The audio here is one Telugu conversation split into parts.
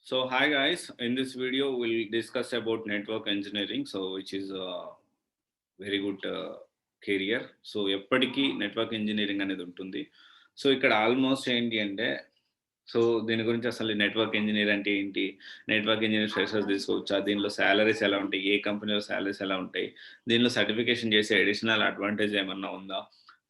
So hi guys, in this video we'll discuss about network engineering, so which is a very good career. So ఎప్పటికీ నెట్వర్క్ ఇంజనీరింగ్ అనేది ఉంటుంది. సో ఇక్కడ ఆల్మోస్ట్ ఏంటి అంటే సో దీని గురించి అసలు నెట్వర్క్ ఇంజనీర్ అంటే ఏంటి, నెట్వర్క్ ఇంజనీర్ ఫ్రెషర్స్ తీసుకోవచ్చా, దీనిలో సాలరీస్ ఎలా ఉంటాయి, ఏ కంపెనీలో సాలరీస్ ఎలా ఉంటాయి, దీనిలో సర్టిఫికేషన్ చేసే అడిషనల్ అడ్వాంటేజ్ ఏమన్నా ఉందా,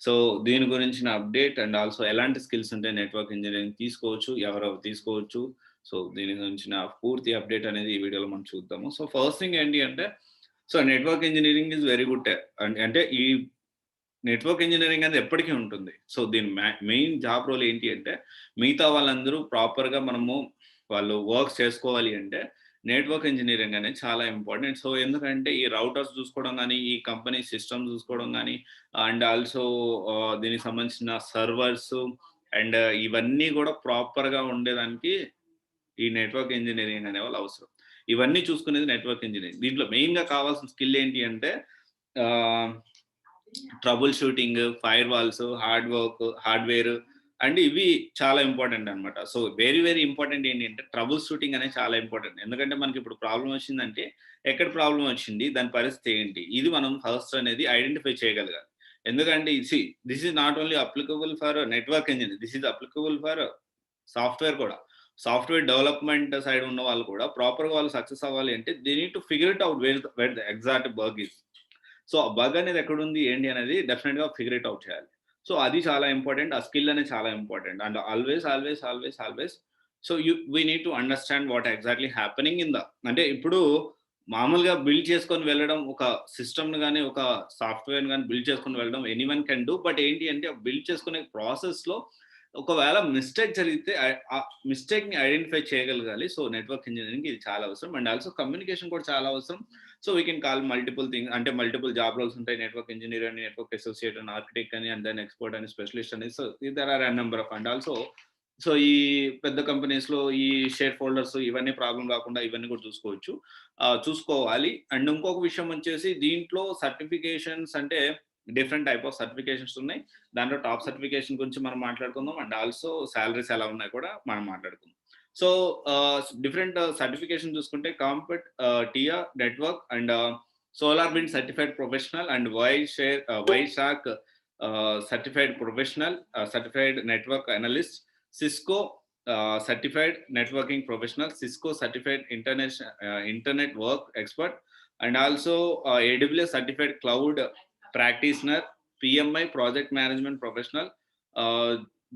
సో దీని గురించిన అప్డేట్ అండ్ ఆల్సో ఎలాంటి స్కిల్స్ ఉంటాయి నెట్వర్క్ ఇంజనీరింగ్ తీసుకోవచ్చు, ఎవరెవరు తీసుకోవచ్చు, సో దీని గురించిన పూర్తి అప్డేట్ అనేది ఈ వీడియోలో మనం చూద్దాము. సో ఫస్ట్ థింగ్ ఏంటి అంటే so network engineering is very good. అంటే ఈ నెట్వర్క్ ఇంజనీరింగ్ అనేది ఎప్పటికీ ఉంటుంది. సో దీని మెయిన్ జాబ్ రోల్ ఏంటి అంటే మిగతా వాళ్ళందరూ ప్రాపర్గా మనము వాళ్ళు వర్క్స్ చేసుకోవాలి అంటే నెట్వర్క్ ఇంజనీరింగ్ అనేది చాలా ఇంపార్టెంట్. సో ఎందుకంటే ఈ రౌటర్స్ చూసుకోవడం కానీ, ఈ కంపెనీ సిస్టమ్ చూసుకోవడం కానీ, అండ్ ఆల్సో దీనికి సంబంధించిన సర్వర్స్ అండ్ ఇవన్నీ కూడా ప్రాపర్గా ఉండేదానికి ఈ నెట్వర్క్ ఇంజనీరింగ్ అనే వాళ్ళు అవసరం. ఇవన్నీ చూసుకునేది నెట్వర్క్ ఇంజనీరింగ్. దీంట్లో మెయిన్గా కావాల్సిన స్కిల్ ఏంటి అంటే trouble shooting, firewalls, hardware and ఇవి చాలా ఇంపార్టెంట్ అనమాట. సో వెరీ వెరీ ఇంపార్టెంట్ ఏంటి అంటే ట్రబుల్ షూటింగ్ అనేది చాలా ఇంపార్టెంట్. ఎందుకంటే మనకి ఇప్పుడు ప్రాబ్లం వచ్చిందంటే ఎక్కడ ప్రాబ్లం వచ్చింది, దాని పరిస్థితి ఏంటి, ఇది మనం ఫస్ట్ అనేది ఐడెంటిఫై చేయగలగాలి. ఎందుకంటే this is not only applicable for network engineer, this is applicable for software కూడా. సాఫ్ట్వేర్ డెవలప్మెంట్ సైడ్ ఉన్న వాళ్ళు కూడా ప్రాపర్గా వాళ్ళు సక్సెస్ అవ్వాలి అంటే they need to figure it out where the exact bug is. So ఆ బగ్ అనేది ఎక్కడుంది ఏంటి అనేది డెఫినెట్గా ఫిగర్ ఇట్ అవుట్ చేయాలి. సో అది చాలా ఇంపార్టెంట్, ఆ స్కిల్ అనేది చాలా important. And always so we need to understand what exactly happening in the, అంటే ఇప్పుడు మామూలుగా బిల్డ్ చేసుకొని వెళ్ళడం, ఒక సిస్టమ్ని కానీ ఒక సాఫ్ట్వేర్ కానీ బిల్డ్ చేసుకొని వెళ్ళడం ఎనీవన్ కెన్ డూ. బట్ ఏంటి అంటే బిల్డ్ చేసుకునే ప్రాసెస్లో ఒకవేళ మిస్టేక్ జరిగితే ఆ మిస్టేక్ని ఐడెంటిఫై చేయగలగాలి. సో నెట్వర్క్ ఇంజనీరింగ్ ఇది చాలా అవసరం. అండ్ ఆల్సో కమ్యూనికేషన్ కూడా చాలా అవసరం. So we can call multiple thing, అంటే మల్టిపుల్ జాబ్ రోల్స్ ఉంటాయి. నెట్వర్క్ ఇంజనీర్ అని, నెట్వర్క్ అసోసియేట్ అని, ఆర్కిటెక్ట్ అని, అండ్ దెన్ ఎక్స్పర్ట్ అని, స్పెషలిస్ట్ అని. So there are number of. And also so ఈ పెద్ద కంపెనీస్లో ఈ షేర్ ఫోల్డర్స్ ఇవన్నీ ప్రాబ్లం కాకుండా ఇవన్నీ కూడా చూసుకోవాలి. అండ్ ఇంకొక విషయం వచ్చేసి దీంట్లో సర్టిఫికేషన్స్ అంటే డిఫరెంట్ టైప్ ఆఫ్ సర్టిఫికేషన్స్ ఉన్నాయి. దాంట్లో టాప్ సర్టిఫికేషన్ గురించి మనం మాట్లాడుకుందాం. అండ్ ఆల్సో సాలరీస్ ఎలా ఉన్నాయి కూడా మనం మాట్లాడుకుందాం. సో డిఫరెంట్ సర్టిఫికేషన్ చూసుకుంటే టియా network and solar wind certified professional and వైషాక్ certified professional, certified network analyst, Cisco certified networking professional, Cisco certified internet work expert, and also AWS certified cloud practitioner, PMI project management professional,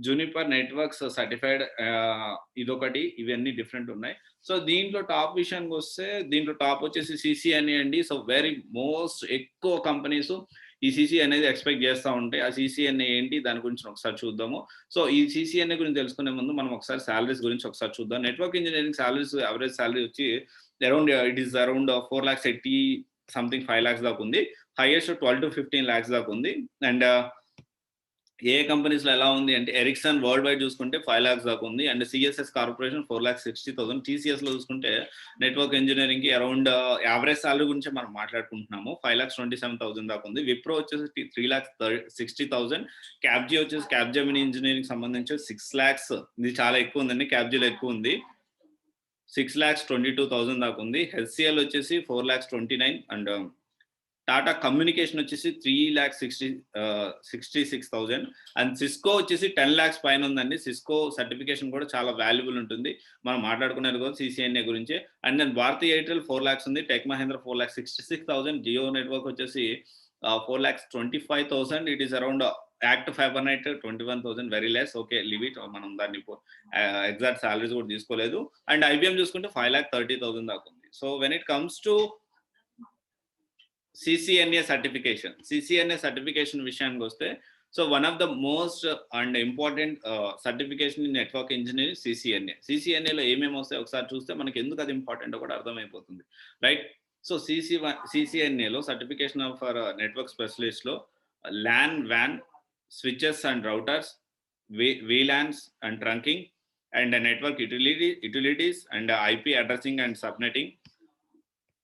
Juniper networks certified, ఇదొకటి. ఇవన్నీ డిఫరెంట్ ఉన్నాయి. సో దీంట్లో టాప్ విషయానికి వస్తే దీంట్లో టాప్ వచ్చేసి CCNA అండి. సో వెరీ మోస్ట్ ఎక్కువ కంపెనీస్ ఈ CCNA ఎక్స్పెక్ట్ చేస్తూ ఉంటాయి. ఆ CCNA ఏంటి దాని గురించి ఒకసారి చూద్దాము. సో ఈ CCNA గురించి తెలుసుకునే ముందు మనం ఒకసారి సాలరీస్ గురించి ఒకసారి చూద్దాం. Network engineering salaries average salary వచ్చి అరౌండ్ 4,80,000 సంథింగ్ 5 lakhs దాకా ఉంది. హైయెస్ట్ 12 to 15 lakhs దాకా ఉంది. అండ్ ఏ కంపెనీస్లో ఎలా ఉంది అంటే ఎరిక్సన్ వరల్డ్ వైడ్ చూసుకుంటే 5 lakhs దాకా ఉంది. And CSS corporation 4,60,000. TCSలో చూసుకుంటే నెట్వర్క్ ఇంజనీరింగ్కి అరౌండ్ యావరేజ్ సాలరీ గురించి మనం మాట్లాడుకుంటున్నాము. 5,27,000 దాకా ఉంది. విప్రో వచ్చేసి 3,60,000. క్యాప్జీ వచ్చేసి క్యాప్జెమిని ఇంజనీరింగ్ సంబంధించి 6 lakhs. ఇది చాలా ఎక్కువ ఉందండి, క్యాప్జీలో ఎక్కువ ఉంది. 6,22,000 దాకా ఉంది. HCL వచ్చేసి 4,29,000. అండ్ టాటా కమ్యూనికేషన్ వచ్చేసి 3,66,000. అండ్ సిస్కో వచ్చేసి 10 lakhs పైన ఉందండి. సిస్కో సర్టిఫికేషన్ కూడా చాలా వాల్యుబుల్ ఉంటుంది. మనం మాట్లాడుకునేది కూడా CCNA గురించి. And then Bharti Airtel 4 lakhs ఉంది. టెక్ మహేంద్ర 4,66,000. జియో నెట్వర్క్ వచ్చేసి 4,25,000. It is around ACT 521,000, very less. Okay, leave it. మనం దాన్ని ఎగ్జాక్ట్ సాలరీస్ కూడా తీసుకోలేదు. అండ్ IBM చూసుకుంటే 5,30,000 దాకా ఉంది. So when it comes to CCNA certification విషయానికి వస్తే so one of the most and important certification in network engineering CCNAలో ఏమేమి వస్తాయి ఒకసారి చూస్తే మనకి ఎందుకు అది ఇంపార్టెంట్ కూడా అర్థమైపోతుంది, రైట్? సో CCNAలో సర్టిఫికేషన్ ఫర్ నెట్వర్క్ స్పెషలిస్ట్లో LAN, WAN, switches and routers, VLANs and trunking, and network utilities and IP addressing and subnetting.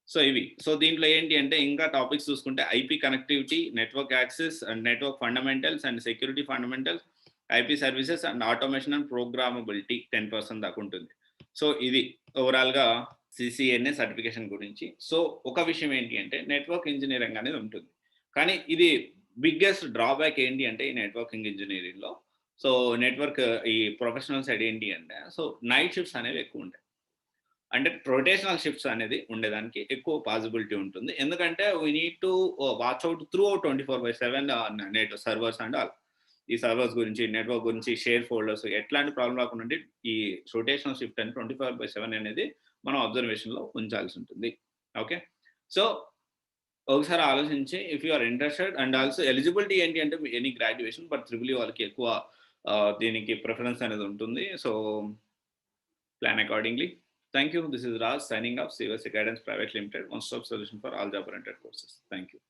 So ఇవి. సో దీంట్లో ఏంటి అంటే ఇంకా టాపిక్స్ చూసుకుంటే IP connectivity, network access and network fundamentals and security fundamentals, IP services and automation and programmability 10% దాకా ఉంటుంది. సో ఇది ఓవరాల్‌గా సీసీఎన్ఏ సర్టిఫికేషన్ గురించి. సో, ఒక విషయం ఏంటి అంటే నెట్వర్క్ ఇంజినీరింగ్ అనేది ఉంటుంది. కానీ ఇది బిగ్గెస్ట్ డ్రాబ్యాక్ ఏంటి అంటే ఈ నెట్వర్కింగ్ ఇంజినీరింగ్‌లో సో, నెట్వర్క్ ఈ ప్రొఫెషనల్ సైడ్ ఏంటి అంటే నైట్ షిఫ్ట్స్ అనేవి ఎక్కువుంటాయి. అంటే రొటేషనల్ షిఫ్ట్స్ అనేది ఉండేదానికి ఎక్కువ పాసిబిలిటీ ఉంటుంది. ఎందుకంటే we need to watch out throughout 24/7 net servers and all. ఈ సర్వర్స్ గురించి, నెట్వర్క్ గురించి, షేర్ ఫోల్డర్స్ ఎట్లాంటి ప్రాబ్లమ్ రాకుండా అంటే ఈ రొటేషనల్ షిఫ్ట్ అని 24/7 అనేది మనం అబ్జర్వేషన్‌లో ఉంచాల్సి ఉంటుంది. ఓకే. సో, ఒకసారి ఆలోచించి if you are interested and also eligibility ఏంటి అంటే any graduation but triple E వాళ్ళకి ఎక్కువ దీనికి ప్రిఫరెన్స్ అనేది ఉంటుంది. So, plan accordingly. Thank you. This is Raj signing off. CVS Guidance Private Limited, one-stop solution for all job-oriented courses. Thank you.